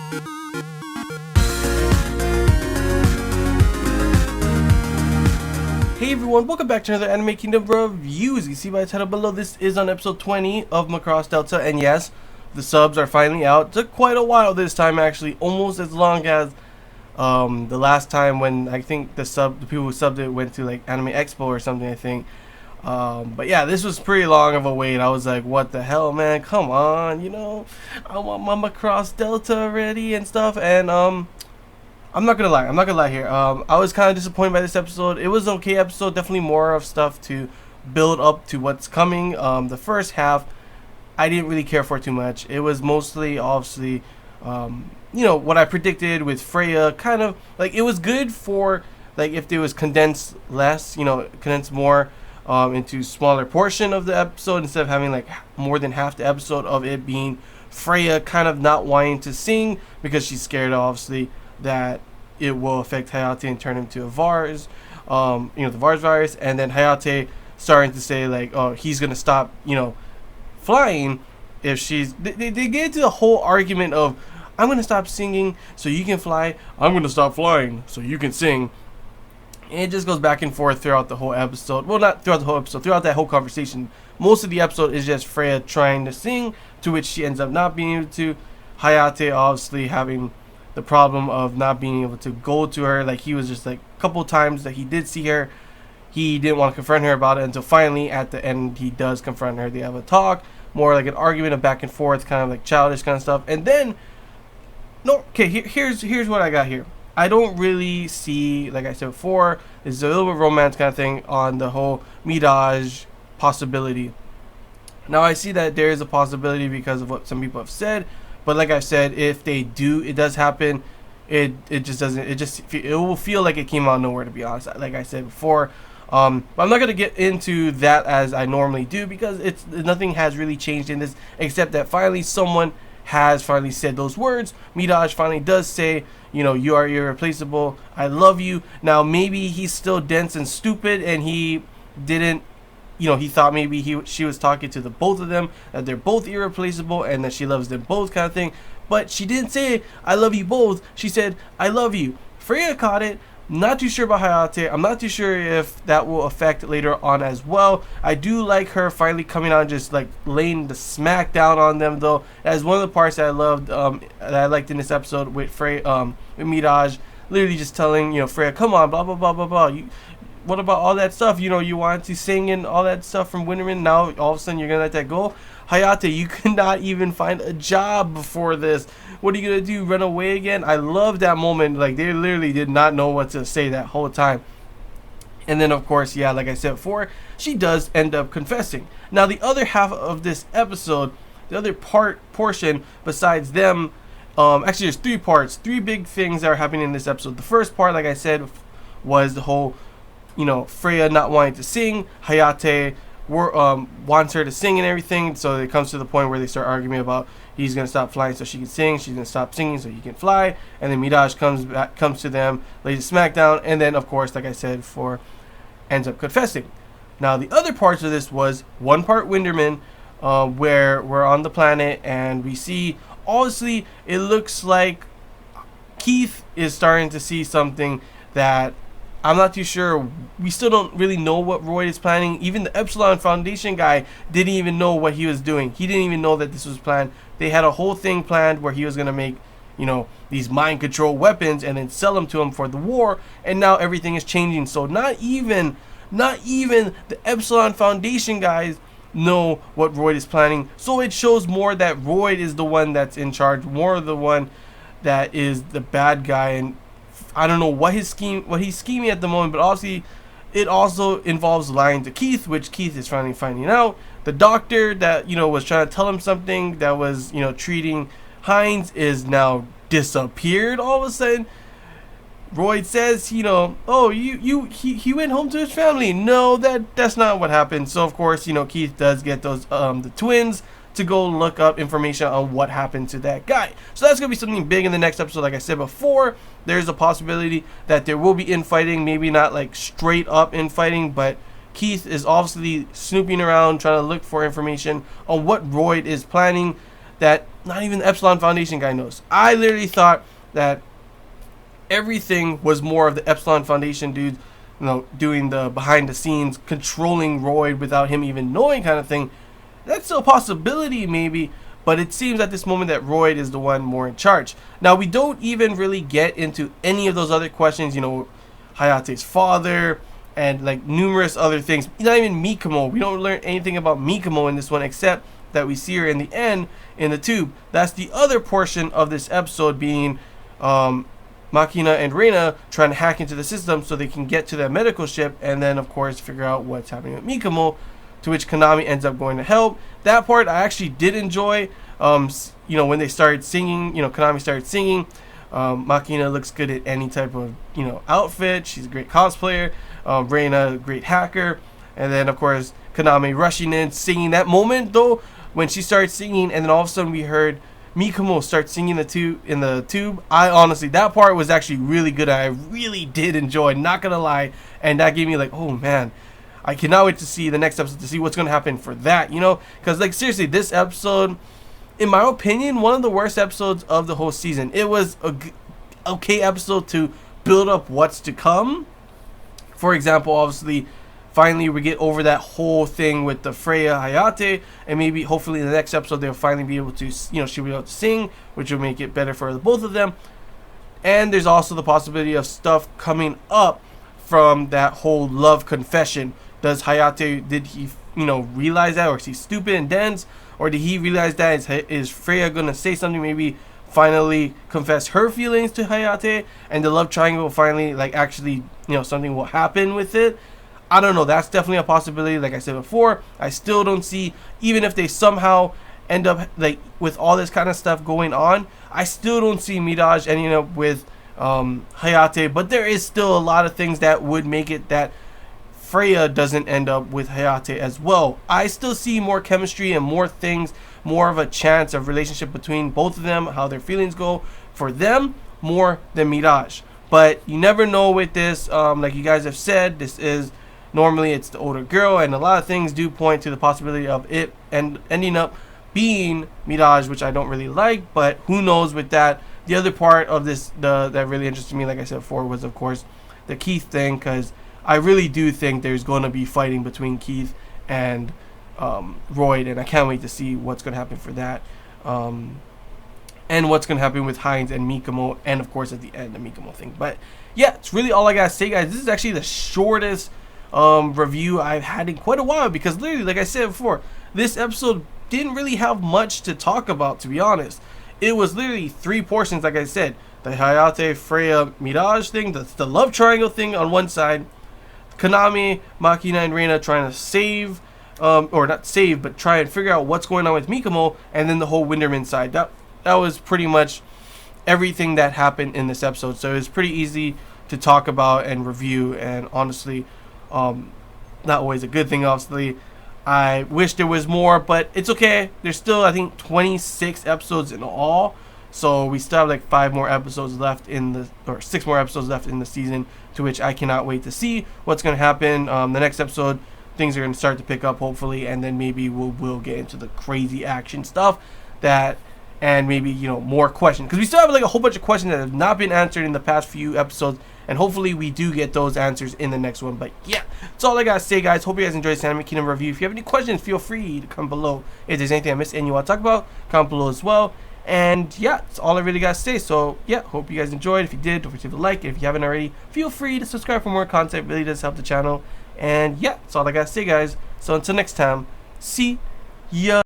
Hey everyone, welcome back to another Anime Kingdom review. As you see by the title below, this is on episode 20 of Macross Delta, and yes, the subs are finally out. It took quite a while this time, actually, almost as long as the last time when I think the people who subbed it went to like Anime Expo or something, I think. But yeah, this was pretty long of a wait. I was like, what the hell, man? Come on, I want my Macross Delta already and stuff, and I'm not gonna lie here. I was kind of disappointed by this episode. It was an okay episode, definitely more of stuff to build up to what's coming. The first half, I didn't really care for too much. It was mostly, obviously, what I predicted with Freya. Kind of like it was good for like if it was condensed less, condensed more into smaller portion of the episode instead of having like more than half the episode of it being Freya kind of not wanting to sing because she's scared, obviously, that it will affect Hayate and turn him to a VARS, the VARS virus, and then Hayate starting to say like, oh, he's gonna stop, flying if she's. They get into the whole argument of, I'm gonna stop singing so you can fly. I'm gonna stop flying so you can sing. And it just goes back and forth throughout the whole episode. Well, not throughout the whole episode, throughout that whole conversation. Most of the episode is just Freya trying to sing, to which she ends up not being able to. Hayate obviously having the problem of not being able to go to her. Like, he was just like a couple times that he did see her, he didn't want to confront her about it until finally at the end he does confront her. They have a talk, more like an argument of back and forth, kind of like childish kind of stuff. And then here's what I got here. I don't really see, like I said before, there's a little bit of romance kind of thing on the whole Mirage possibility. Now I see that there is a possibility because of what some people have said. But like I said, if they do, it does happen. It just doesn't. It will feel like it came out of nowhere, to be honest. Like I said before, but I'm not gonna get into that as I normally do because nothing has really changed in this except that finally someone has finally said those words. Mirage finally does say, you are irreplaceable. I love you. Now maybe he's still dense and stupid, and he didn't. He thought maybe she was talking to the both of them, that they're both irreplaceable and that she loves them both kind of thing. But she didn't say, I love you both. She said, I love you. Freya caught it. Not too sure about Hayate. I'm not too sure if that will affect later on as well. I do like her finally coming out and just like laying the smack down on them, though. That is one of the parts that I loved, that I liked in this episode with with Mirage. Literally just telling, Freya, come on, blah, blah, blah, blah, blah. What about all that stuff? You wanted to sing and all that stuff from Winterman. Now all of a sudden you're gonna let that go. Hayate, you could not even find a job before this. What are you gonna do? Run away again? I love that moment. Like, they literally did not know what to say that whole time. And then of course, yeah, like I said before, she does end up confessing. Now the other half of this episode, the other portion besides them, actually there's 3 parts, 3 big things that are happening in this episode. The first part, like I said, was the whole Freya not wanting to sing. Hayate wants her to sing and everything, so it comes to the point where they start arguing about he's gonna stop flying so she can sing, she's gonna stop singing so he can fly, and then Mirage comes to them, lays a smackdown, and then of course, like I said before, ends up confessing. Now the other parts of this was one part Winterman, where we're on the planet and we see, obviously it looks like Keith is starting to see something that I'm not too sure. We still don't really know what Roy is planning. Even the Epsilon Foundation guy didn't even know what he was doing. He didn't even know that this was planned. They had a whole thing planned where he was going to make, these mind control weapons and then sell them to him for the war. And now everything is changing. So not even the Epsilon Foundation guys know what Roy is planning. So it shows more that Roy is the one that's in charge, more of the one that is the bad guy. And I don't know what he's scheming at the moment, but obviously it also involves lying to Keith, which Keith is finally finding out. The doctor that, was trying to tell him something that was, treating Hines is now disappeared all of a sudden. Roy says, he went home to his family. No, that's not what happened. So of course, Keith does get those the twins to go look up information on what happened to that guy. So that's going to be something big in the next episode. Like I said before, there's a possibility that there will be infighting, maybe not like straight up infighting, but Keith is obviously snooping around trying to look for information on what Roy is planning. that not even the Epsilon Foundation guy knows. I literally thought that everything was more of the Epsilon Foundation dude, doing the behind the scenes, controlling Royd without him even knowing kind of thing. That's still a possibility maybe, but it seems at this moment that Royd is the one more in charge. Now, we don't even really get into any of those other questions, Hayate's father, and like numerous other things. Not even Mikomo. We don't learn anything about Mikomo in this one, except that we see her in the end in the tube. That's the other portion of this episode, being Makina and Reina trying to hack into the system so they can get to that medical ship, and then of course figure out what's happening with Mikomo, to which Konami ends up going to help. That part I actually did enjoy. When they started singing, Konami started singing. Makina looks good at any type of outfit. She's a great cosplayer. Reina, a great hacker. And then of course Konami rushing in, singing. That moment though, when she started singing, and then all of a sudden we heard Mikomo start singing in the tube. I honestly, that part was actually really good. I really did enjoy, not gonna lie, and that gave me like, oh man, I cannot wait to see the next episode to see what's gonna happen for that. Because like seriously, this episode, in my opinion, one of the worst episodes of the whole season. It was a okay episode to build up what's to come. For example, obviously, finally we get over that whole thing with the Freya Hayate, and maybe hopefully in the next episode they'll finally be able to, she'll be able to sing, which will make it better for the both of them. And there's also the possibility of stuff coming up from that whole love confession. Does Hayate, did he, realize that, or is he stupid and dense, or did he realize that? Is Freya gonna say something, maybe finally confess her feelings to Hayate, and the love triangle will finally, actually, something will happen with it? I don't know. That's definitely a possibility. Like I said before, I still don't see, even if they somehow end up with all this kind of stuff going on, I still don't see Mirage ending up with Hayate. But there is still a lot of things that would make it that Freya doesn't end up with Hayate as well. I still see more chemistry and more things, more of a chance of relationship between both of them, how their feelings go for them, more than Mirage. But you never know with this. Like you guys have said, this is normally it's the older girl, and a lot of things do point to the possibility of it and ending up being Mirage, which I don't really like, but who knows with that. The other part of this that really interested me, like I said before, was of course the Keith thing, because I really do think there's going to be fighting between Keith and Royd, and I can't wait to see what's going to happen for that, and what's going to happen with Hines and Mikomo, and of course at the end the Mikomo thing. But yeah, it's really all I gotta say, guys. This is actually the shortest review I've had in quite a while, because literally, like I said before, this episode didn't really have much to talk about, to be honest. It was literally 3 portions, like I said: the Hayate Freya Mirage thing, the love triangle thing on one side, Konami, Makina, and Reina trying to save, or not save, but try and figure out what's going on with Mikomo, and then the whole Winderman side. That was pretty much everything that happened in this episode. So it was pretty easy to talk about and review, and honestly, not always a good thing, obviously. I wish there was more, but it's okay. There's still, I think, 26 episodes in all, so we still have 5 more episodes left or 6 more episodes left in the season, to which I cannot wait to see what's going to happen. The next episode, things are going to start to pick up, hopefully, and then maybe we'll get into the crazy action stuff and maybe, more questions, because we still have a whole bunch of questions that have not been answered in the past few episodes, and hopefully we do get those answers in the next one. But yeah, that's all I gotta say, guys. Hope you guys enjoyed this Anime Kingdom review. If you have any questions, feel free to comment below. If there's anything I missed and you want to talk about, comment below as well. And yeah, that's all I really gotta say. So yeah, hope you guys enjoyed. If you did, don't forget to like. If you haven't already, feel free to subscribe for more content. It really does help the channel. And yeah, that's all I gotta say, guys. So until next time, see ya.